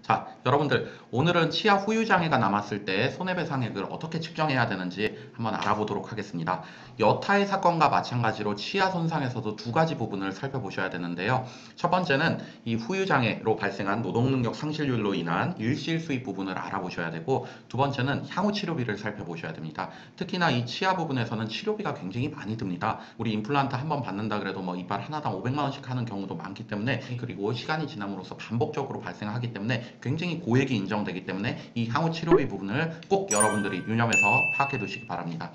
자, 여러분들 오늘은 치아 후유 장애가 남았을 때 손해배상액을 어떻게 측정해야 되는지 한번 알아보도록 하겠습니다. 여타의 사건과 마찬가지로 치아 손상에서도 두 가지 부분을 살펴보셔야 되는데요. 첫 번째는 이 후유 장애로 발생한 노동능력 상실률로 인한 일시일 수입 부분을 알아보셔야 되고, 두 번째는 향후 치료비를 살펴보셔야 됩니다. 특히나 이 치아 부분에서는 치료비가 굉장히 많이 듭니다. 우리 임플란트 한 번 받는다 그래도 뭐 이빨 하나당 500만 원씩 하는 경우도 많기 때문에, 그리고 시간이 지남으로써 반복적으로 발생하기 때문에 굉장히 고액이 인정되기 때문에 이 향후 치료비 부분을 꼭 여러분들이 유념해서 파악해 두시기 바랍니다.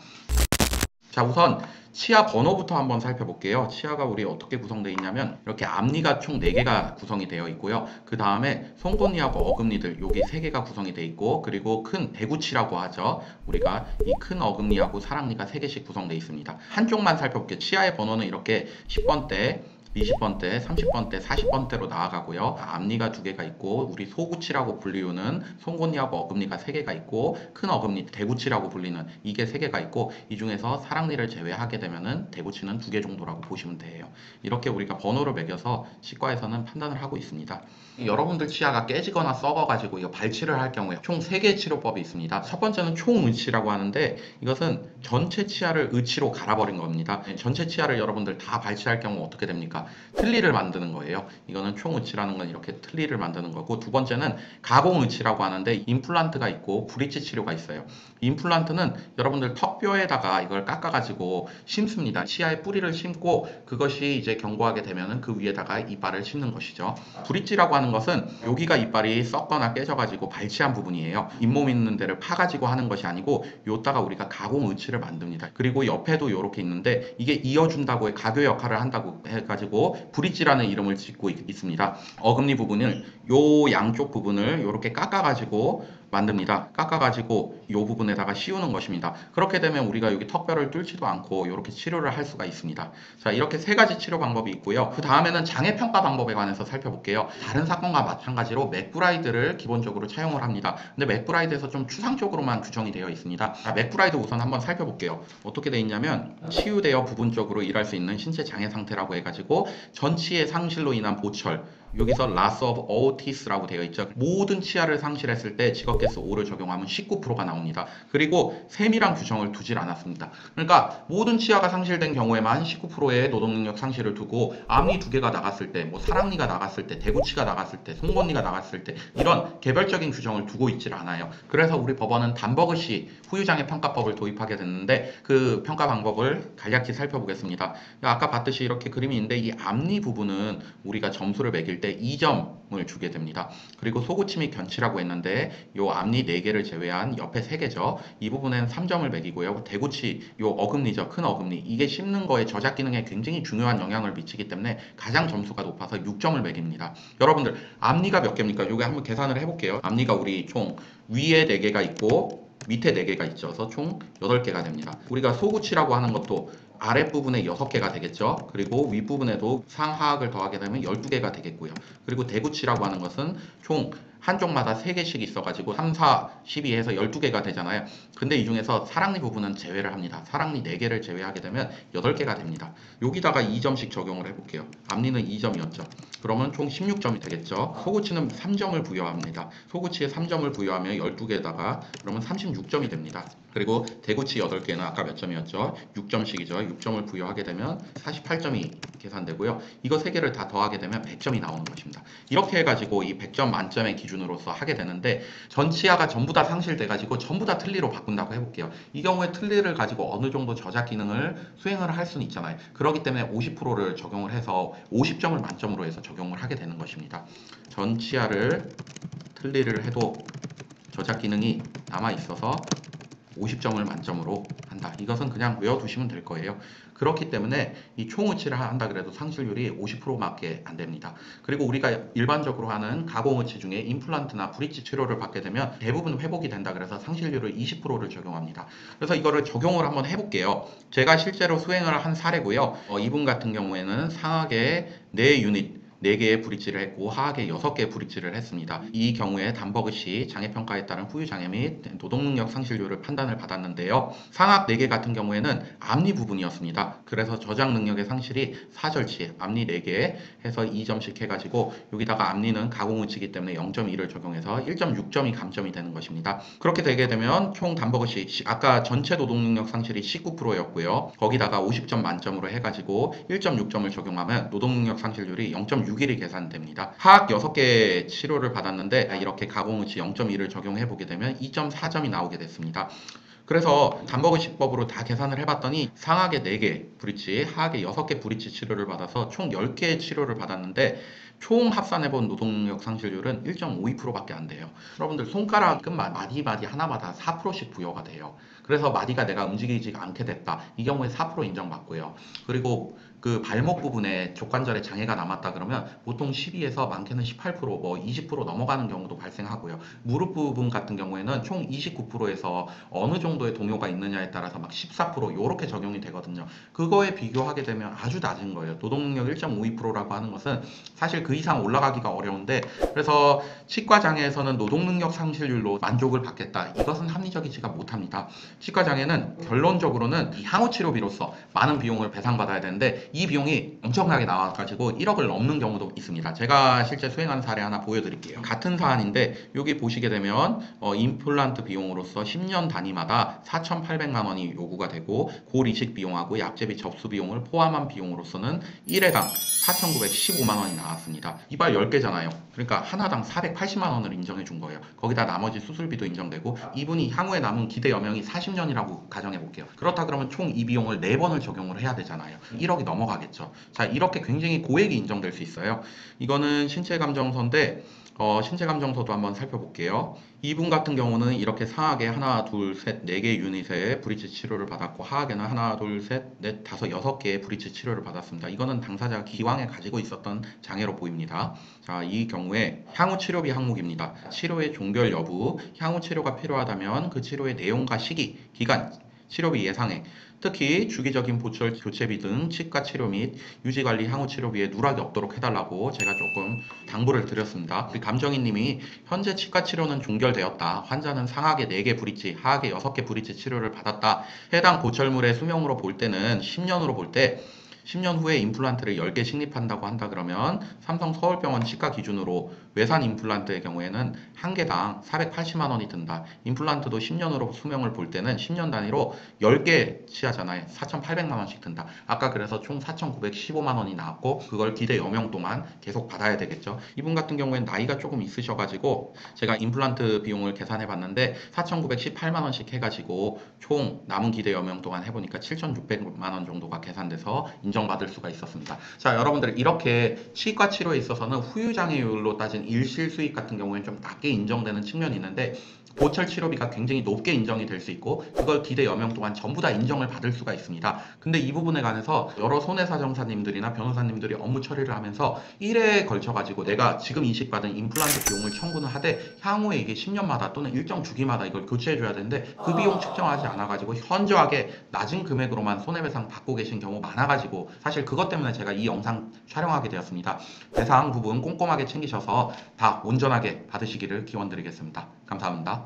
자, 우선 치아 번호부터 한번 살펴볼게요. 치아가 우리 어떻게 구성되어 있냐면 이렇게 앞니가 총 4개가 구성이 되어 있고요. 그 다음에 송곳니하고 어금니들 여기 3개가 구성이 되어 있고, 그리고 큰 대구치라고 하죠. 우리가 이 큰 어금니하고 사랑니가 3개씩 구성되어 있습니다. 한쪽만 살펴볼게요. 치아의 번호는 이렇게 10번대, 20번대, 30번대, 40번대로 나아가고요. 앞니가 2개가 있고, 우리 소구치라고 불리우는 송곳니하고 어금니가 3개가 있고, 큰 어금니 대구치라고 불리는 이게 3개가 있고, 이 중에서 사랑니를 제외하게 되면은 대구치는 2개 정도라고 보시면 돼요. 이렇게 우리가 번호를 매겨서 치과에서는 판단을 하고 있습니다. 여러분들 치아가 깨지거나 썩어가지고 이거 발치를 할 경우에 총 3개의 치료법이 있습니다. 첫 번째는 총의치라고 하는데, 이것은 전체 치아를 의치로 갈아버린 겁니다. 전체 치아를 여러분들 다 발치할 경우 어떻게 됩니까? 틀니를 만드는 거예요. 이거는 총의치라는 건 이렇게 틀니를 만드는 거고, 두 번째는 가공의치라고 하는데, 임플란트가 있고 브릿지 치료가 있어요. 임플란트는 여러분들 턱뼈에다가 이걸 깎아가지고 심습니다. 치아에 뿌리를 심고, 그것이 이제 견고하게 되면은 그 위에다가 이빨을 심는 것이죠. 브릿지라고 하는 것은 여기가 이빨이 썩거나 깨져가지고 발치한 부분이에요. 잇몸 있는 데를 파가지고 하는 것이 아니고, 요따가 우리가 가공의치를 만듭니다. 그리고 옆에도 이렇게 있는데, 이게 이어준다고 해 가교 역할을 한다고 해가지고 브릿지라는 이름을 짓고 있습니다. 어금니 부분을 요 양쪽 부분을 이렇게 깎아가지고 만듭니다. 깎아가지고 이 부분에다가 씌우는 것입니다. 그렇게 되면 우리가 여기 턱뼈를 뚫지도 않고 이렇게 치료를 할 수가 있습니다. 자, 이렇게 3가지 치료 방법이 있고요. 그 다음에는 장애평가 방법에 관해서 살펴볼게요. 다른 사건과 마찬가지로 맥브라이드를 기본적으로 차용을 합니다. 근데 맥브라이드에서 좀 추상적으로만 규정이 되어 있습니다. 자, 맥브라이드 우선 한번 살펴볼게요. 어떻게 되어 있냐면, 치유되어 부분적으로 일할 수 있는 신체 장애 상태라고 해가지고 전치의 상실로 인한 보철, 여기서 loss of all teeth라고 되어 있죠. 모든 치아를 상실했을 때 직업계수 5를 적용하면 19%가 나옵니다. 그리고 세밀한 규정을 두질 않았습니다. 그러니까 모든 치아가 상실된 경우에만 19%의 노동능력 상실을 두고, 앞니 2개가 나갔을 때, 뭐 사랑니가 나갔을 때, 대구치가 나갔을 때, 송곳니가 나갔을 때, 이런 개별적인 규정을 두고 있질 않아요. 그래서 우리 법원은 단버그시 후유장애 평가법을 도입하게 됐는데, 그 평가 방법을 간략히 살펴보겠습니다. 아까 봤듯이 이렇게 그림이 있는데, 이 앞니 부분은 우리가 점수를 매길 때 2점을 주게 됩니다. 그리고 소구치 및 견치라고 했는데, 요 앞니 4개를 제외한 옆에 3개죠. 이 부분에는 3점을 매기고요. 대구치, 요 어금니죠. 큰 어금니. 이게 씹는 거에 저작 기능에 굉장히 중요한 영향을 미치기 때문에 가장 점수가 높아서 6점을 매깁니다. 여러분들, 앞니가 몇 개입니까? 요게 한번 계산을 해볼게요. 앞니가 우리 총 위에 4개가 있고 밑에 4개가 있죠. 그래서 총 8개가 됩니다. 우리가 소구치라고 하는 것도 아랫부분에 6개가 되겠죠. 그리고 윗부분에도 상하악을 더하게 되면 12개가 되겠고요. 그리고 대구치라고 하는 것은 총 한쪽마다 3개씩 있어가지고 3, 4, 12 해서 12개가 되잖아요. 근데 이 중에서 사랑니 부분은 제외를 합니다. 사랑니 4개를 제외하게 되면 8개가 됩니다. 여기다가 2점씩 적용을 해볼게요. 앞니는 2점이었죠. 그러면 총 16점이 되겠죠. 소구치는 3점을 부여합니다. 소구치에 3점을 부여하면 12개에다가 그러면 36점이 됩니다. 그리고 대구치 8개는 아까 몇 점이었죠? 6점씩이죠. 6점을 부여하게 되면 48점이 계산되고요. 이거 3개를 다 더하게 되면 100점이 나오는 것입니다. 이렇게 해가지고 이 100점 만점의 기준으로서 하게 되는데, 전 치아가 전부 다 상실돼가지고 전부 다 틀니로 바꾼다고 해볼게요. 이 경우에 틀니를 가지고 어느 정도 저작 기능을 수행을 할 수는 있잖아요. 그렇기 때문에 50%를 적용을 해서 50점을 만점으로 해서 적용을 하게 되는 것입니다. 전 치아를 틀니를 해도 저작 기능이 남아 있어서 50점을 만점으로 한다. 이것은 그냥 외워두시면 될 거예요. 그렇기 때문에 이 총의치를 한다 그래도 상실률이 50%밖에 안 됩니다. 그리고 우리가 일반적으로 하는 가공의치 중에 임플란트나 브릿지 치료를 받게 되면 대부분 회복이 된다 그래서 상실률을 20%를 적용합니다. 그래서 이거를 적용을 한번 해볼게요. 제가 실제로 수행을 한 사례고요. 이분 같은 경우에는 상하게 4유닛 4개의 브릿지를 했고 하악에 6개의 브릿지를 했습니다. 이 경우에 담버그시 장애평가에 따른 후유장애 및 노동능력 상실률을 판단을 받았는데요. 상악 4개 같은 경우에는 앞니 부분이었습니다. 그래서 저장 능력의 상실이 사절치, 앞니 4개 해서 2점씩 해가지고 여기다가 앞니는 가공우치기 때문에 0.2를 적용해서 1.6점이 감점이 되는 것입니다. 그렇게 되게 되면 총 담버그시 아까 전체 노동능력 상실이 19%였고요. 거기다가 50점 만점으로 해가지고 1.6점을 적용하면 노동능력 상실률이 0.61이 계산됩니다. 하악 6개 치료를 받았는데 이렇게 가공우치 0.2를 적용해 보게 되면 2.4점이 나오게 됐습니다. 그래서 담버그시법으로 다 계산을 해봤더니 상악에 4개 브릿지, 하악에 6개 브릿지 치료를 받아서 총 10개의 치료를 받았는데 총 합산해본 노동력 상실률은 1.52%밖에 안 돼요. 여러분들 손가락 끝만 마디 하나마다 4%씩 부여가 돼요. 그래서 마디가 내가 움직이지 않게 됐다. 이 경우에 4% 인정받고요. 그리고 그 발목 부분에 족관절에 장애가 남았다 그러면 보통 12에서 많게는 18%, 뭐 20% 넘어가는 경우도 발생하고요. 무릎 부분 같은 경우에는 총 29%에서 어느 정도의 동요가 있느냐에 따라서 막 14% 이렇게 적용이 되거든요. 그거에 비교하게 되면 아주 낮은 거예요. 노동능력 1.52%라고 하는 것은 사실 그 이상 올라가기가 어려운데, 그래서 치과 장애에서는 노동능력 상실률로 만족을 받겠다. 이것은 합리적이지가 못합니다. 치과 장애는 결론적으로는 이 향후 치료비로서 많은 비용을 배상받아야 되는데 이 비용이 엄청나게 나와가지고 1억을 넘는 경우도 있습니다. 제가 실제 수행한 사례 하나 보여드릴게요. 같은 사안인데 여기 보시게 되면 임플란트 비용으로서 10년 단위마다 4,800만 원이 요구가 되고 골 이식 비용하고 약제비 접수 비용을 포함한 비용으로서는 1회당 4,915만 원이 나왔습니다. 이발 10개잖아요. 그러니까 하나당 480만 원을 인정해 준 거예요. 거기다 나머지 수술비도 인정되고 이분이 향후에 남은 기대 여명이 40년이라고 가정해 볼게요. 그렇다 그러면 총 이 비용을 4번을 적용을 해야 되잖아요. 1억이 넘어가겠죠. 자, 이렇게 굉장히 고액이 인정될 수 있어요. 이거는 신체감정서인데 신체감정서도 한번 살펴볼게요. 이분 같은 경우는 이렇게 상악에 하나, 둘, 셋, 4개 유닛의 브릿지 치료를 받았고 하악에는 하나, 둘, 셋, 넷, 다섯, 6개의 브릿지 치료를 받았습니다. 이거는 당사자가 기왕에 가지고 있었던 장애로 보입니다. 자, 이 경우에 향후 치료비 항목입니다. 치료의 종결 여부, 향후 치료가 필요하다면 그 치료의 내용과 시기, 기간, 치료비 예상액, 특히 주기적인 보철 교체비 등 치과 치료 및 유지관리 향후 치료비에 누락이 없도록 해달라고 제가 조금 당부를 드렸습니다. 감정인님이 현재 치과 치료는 종결되었다. 환자는 상악에 4개 브릿지, 하악에 6개 브릿지 치료를 받았다. 해당 보철물의 수명으로 볼 때는 10년으로 볼 때 10년 후에 임플란트를 10개 식립한다고 한다 그러면 삼성 서울병원 치과 기준으로 외산 임플란트의 경우에는 한 개당 480만 원이 든다. 임플란트도 10년으로 수명을 볼 때는 10년 단위로 10개 치하잖아요. 4,800만 원씩 든다. 아까 그래서 총 4,915만 원이 나왔고 그걸 기대 여명 동안 계속 받아야 되겠죠. 이분 같은 경우에는 나이가 조금 있으셔가지고 제가 임플란트 비용을 계산해 봤는데 4,918만 원씩 해가지고 총 남은 기대 여명 동안 해보니까 7,600만 원 정도가 계산돼서 인정받을 수가 있었습니다. 자, 여러분들 이렇게 치과 치료에 있어서는 후유장애율로 따진 일실 수익 같은 경우에는 좀 낮게 인정되는 측면이 있는데 보철 치료비가 굉장히 높게 인정이 될 수 있고 그걸 기대 여명 동안 전부 다 인정을 받을 수가 있습니다. 근데 이 부분에 관해서 여러 손해사정사님들이나 변호사님들이 업무 처리를 하면서 1회에 걸쳐 가지고 내가 지금 이식받은 임플란트 비용을 청구는 하되 향후에 이게 10년마다 또는 일정 주기마다 이걸 교체해 줘야 되는데 그 비용 측정하지 않아 가지고 현저하게 낮은 금액으로만 손해배상 받고 계신 경우 많아 가지고 사실 그것 때문에 제가 이 영상 촬영하게 되었습니다. 배상 부분 꼼꼼하게 챙기셔서 다 온전하게 받으시기를 기원드리겠습니다. 감사합니다.